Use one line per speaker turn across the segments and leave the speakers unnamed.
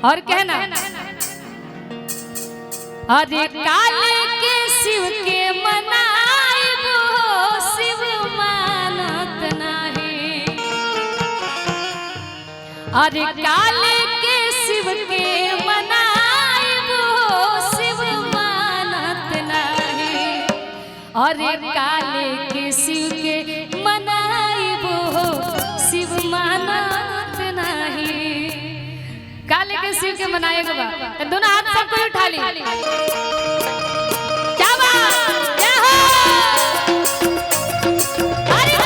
और कहना अरे काले के शिव के मनाइबो शिव मानत नाही। अरे काले के शिव के मनाइबो शिव मानत नाही। अरे काले के शिव के मनाइबो शिव मानत नाही। काले के शिव के मनाएगा बा तो दोनों हाथ सबको उठा ली। क्या बात क्या हो अरे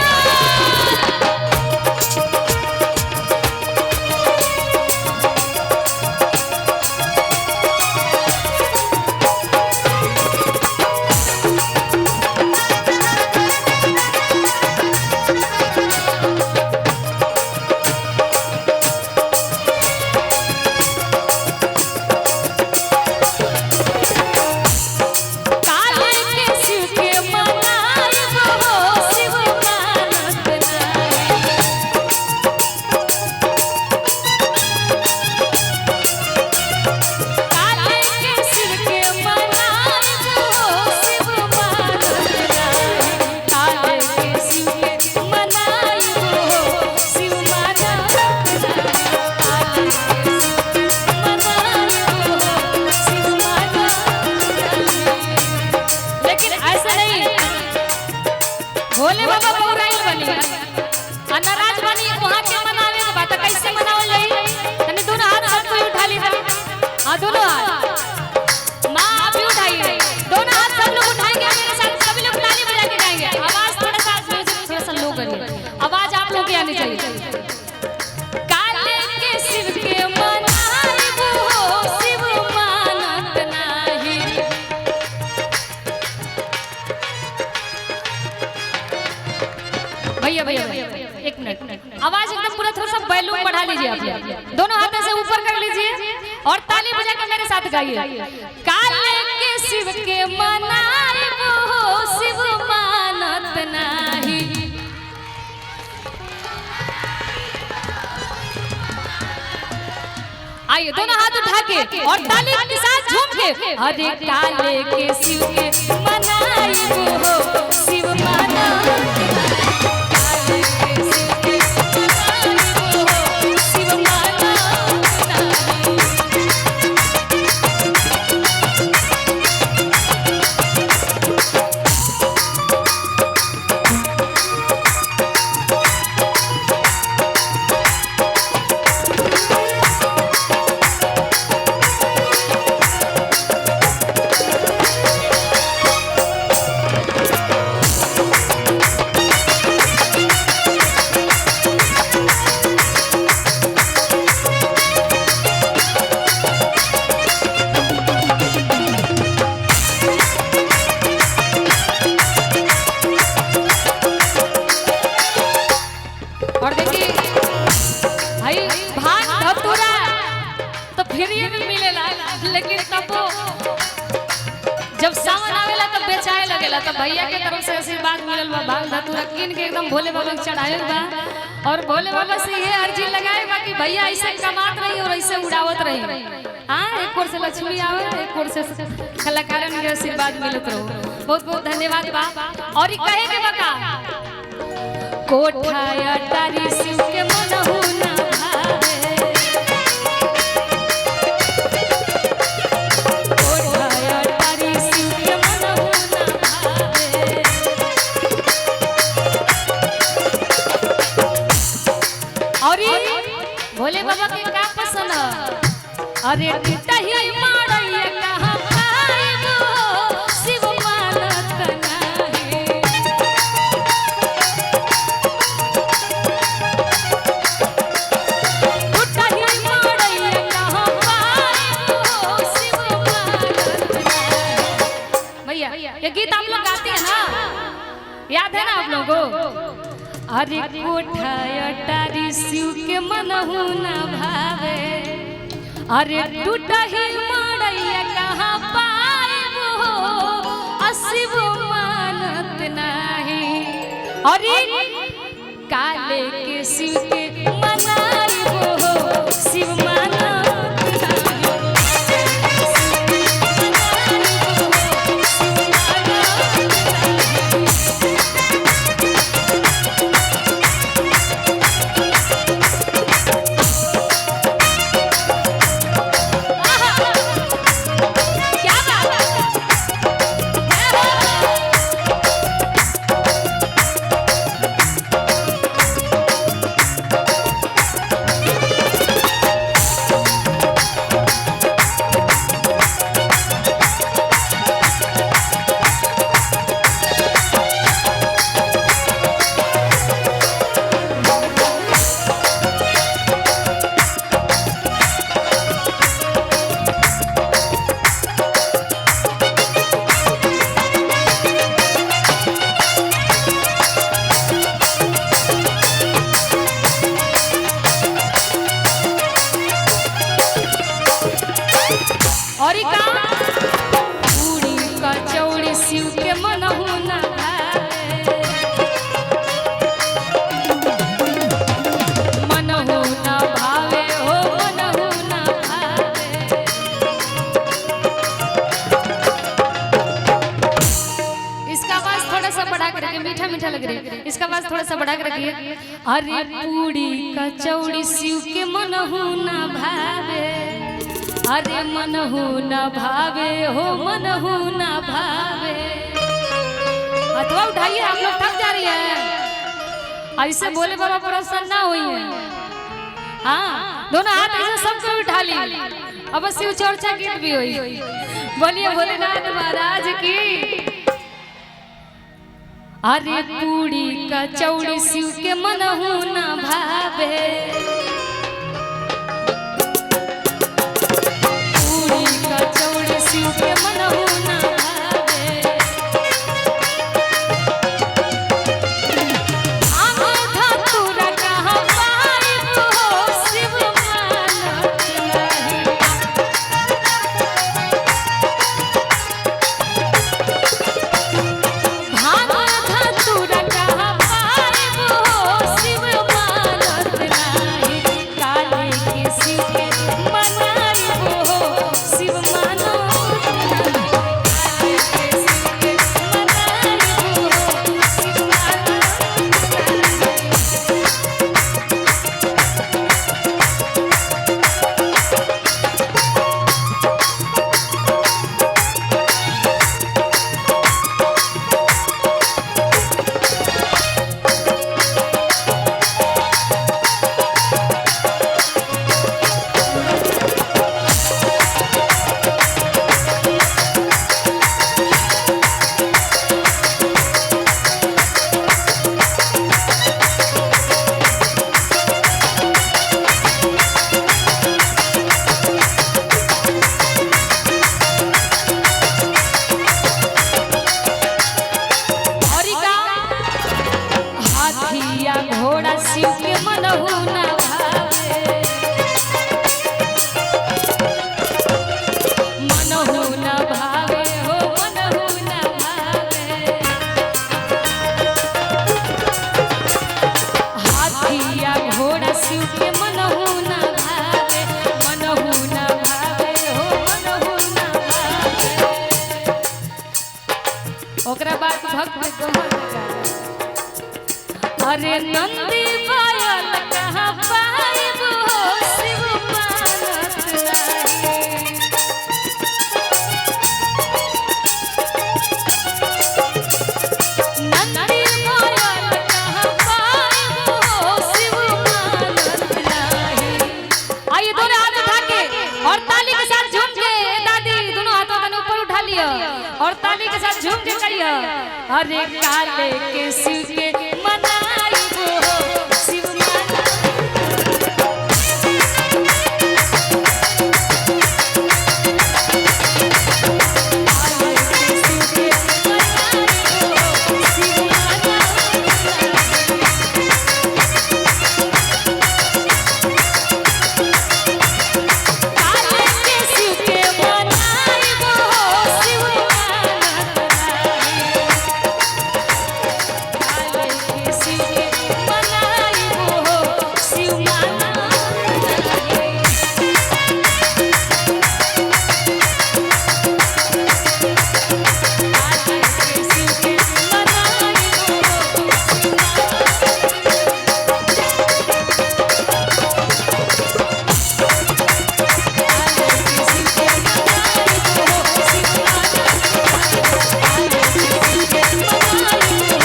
भोले बाबा पौराइल बनी नाराज बनी वहां के मनावे के बात कैसे मनावल जाई। तने दोनों हाथ सबको उठा ली। हां दोनों हाथ मां आप भी उठाइए। दोनों हाथ सब लोग उठाएंगे मेरे साथ सभी लोग ताली बजा के गाएंगे। आवाज थोड़ा सा लो करिए। आवाज आप लोग की आनी चाहिए। काले के शिव के मनाइबो शिव मानत नाही। भैया भैया एक मिनट आवाज एकदम पूरा थोड़ा सा वॉल्यूम बढ़ा लीजिए। आप दोनों हाथ से ऊपर कर लीजिए और ताली बजा के मेरे साथ गाइए। काले के शिव के मनाइबो शिव मानत नाही। आइए दोनों हाथ उठा के और ताली के साथ झूम के अरे काले के शिव के मनाइबो शिव मानत और देखिए भाई भांग धतूरा तो फ्री में मिलेला। लेकिन तब जब सावन आवेला तब बेचाए लगेला। तब भैया के तरफ से आशीर्वाद मिलल बा। भांग धतूरा किन के एकदम भोले बाबा के चढ़ायल बा और भोले बाबा से ये अर्जी लगाए बा कि भैया ऐसे कमात रही और ऐसे उड़ावत रही। हां एक ओर से लक्ष्मी आवे एक ओर से कलाकारन के आशीर्वाद मिलत रहो। बहुत बहुत धन्यवाद बा। और ई कहे के बका कोठा अटारी शिव के मनहु ना भावे। कोठा अटारी शिव के मनहु ना भावे। और भोले बाबा के का पसंद है। अरे टही मारैया कहां पाइबो शिव मानत नाही। ये गीत आप लोग गाते हैं ना, याद है ना आप लोगों को। अरे कोठा अटारी शिव के मनहु न भावे। अरे टूटही मड़ैया कहाँ पाइबो शिव मानत नाही। अरे काले के शिव के मनाइबो शिव मानत आवाज थोड़ा सा बढ़ा के रखिए। अरे पूड़ी कचौड़ी शिव के मनहु न भावे, अरे मनहु न भावे हो मनहु न भावे। हथवा उठाइए, आप लोग थक जा रही है। ऐसे बोले बाबा प्रसन्न ना हुई है। हाँ, दोनों हाथ ऐसे सबको उठा ली। अब शिव चर्चा गीत भी हुई। बोलिए भोलेनाथ महाराज की। अरे पूड़ी कचौड़ी शिव के मनहु न भावे, पूड़ी कचौड़ी शिव के मनहु न भावे। आंगो धतूरा कहाँ पाइब हो शिव मानत नहीं। भांगो धतूरा कहाँ पाइब हो शिव मानत नहीं। काले के शिव के मनाइब हो शिव मानत नहीं। काले के शिव के मनाइब हो शिव मानत नहीं। औरी का हाथिया घोड़ा शिव के मनहु न भावे, मनहु न भावे हो मनहु न भावे। हाथिया घोड़ा शिव के मनहु न भावे, मनहु न भावे हो मनहु न भावे। ओकरा बाद भक्त दोहर लगा। अरे नंदी पायल कहाँ पाइब हो शिव मानत नहीं। नंदी पायल कहाँ पाइब हो शिव मानत नहीं। आइए दोनों हाथ उठा के और ताली के साथ झूम के, दादी दोनों हाथों को ऊपर उठा लिया और ताली के साथ झूम के कहिए। अरे काले के शिव के मनाइब हो शिव मानत नहीं। काले के शिव के मनाइब हो शिव मानत नहीं। काले के शिव के मनाइब हो शिव मानत नहीं। काले के शिव के मनाइब हो शिव मानत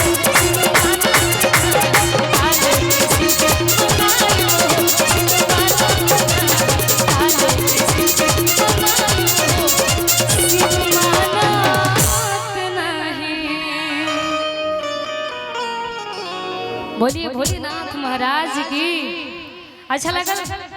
नहीं। काले के शिव के मनाइब हो शिव बोलिए भोलेनाथ महाराज की। अच्छा लगा।